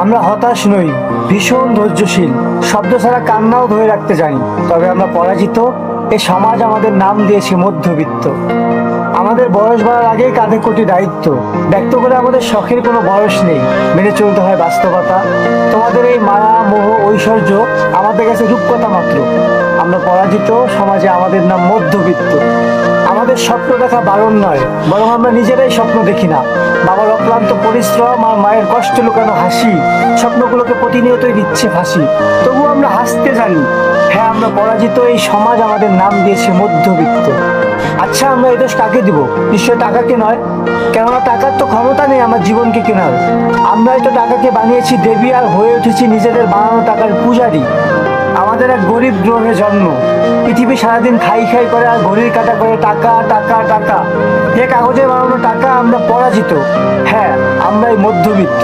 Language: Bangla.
আমরা হতাশ নই, ভীষণ ধৈর্যশীল, শব্দ ছাড়া কান্নাও ধরে রাখতে জানি। তবে আমরা পরাজিত। এ সমাজ আমাদের নাম দিয়েছে মধ্যবিত্ত। আমাদের বয়স বাড়ার আগেই কাঁধে কোটি দায়িত্ব। ব্যক্ত করে আমাদের শখের কোনো বয়স নেই, মেনে চলতে হয় বাস্তবতা। তোমাদের এই মায়া মোহ ঐশ্বর্য আমাদের কাছে রূপকথা মাত্র। আমরা পরাজিত, সমাজে আমাদের নাম মধ্যবিত্ত। আমাদের স্বপ্ন দেখা বারণ নয়, বরং আমরা নিজেরাই স্বপ্ন দেখি না। বাবার অক্লান্ত পরিশ্রম আর মায়ের কষ্ট লুকানো হাসি স্বপ্নগুলোকে প্রতিনিয়তই দিচ্ছে ফাঁসি। তবুও আমরা হাসতে জানি। হ্যাঁ, আমরা পরাজিত, এই সমাজ আমাদের নাম দিয়েছে মধ্যবিত্ত। আচ্ছা, আমরা এই দোষ কাকে দিব? নিশ্চয় টাকাকে নয়, কেননা টাকার তো ক্ষমতা নেই আমার জীবনকে কেনার। আমরাই তো টাকাকে বানিয়েছি দেবী আর হয়ে উঠেছি নিজেদের বানানো টাকার পূজারী। আমাদের এক গরিব গ্রহে জন্ম। পৃথিবী সারাদিন খাই খাই করে আর ঘড়ির কাটা করে টাকা টাকা টাকা। যে কাগজে বানানো টাকা, আমরা পরাজিত। হ্যাঁ, আমরাই মধ্যবিত্ত।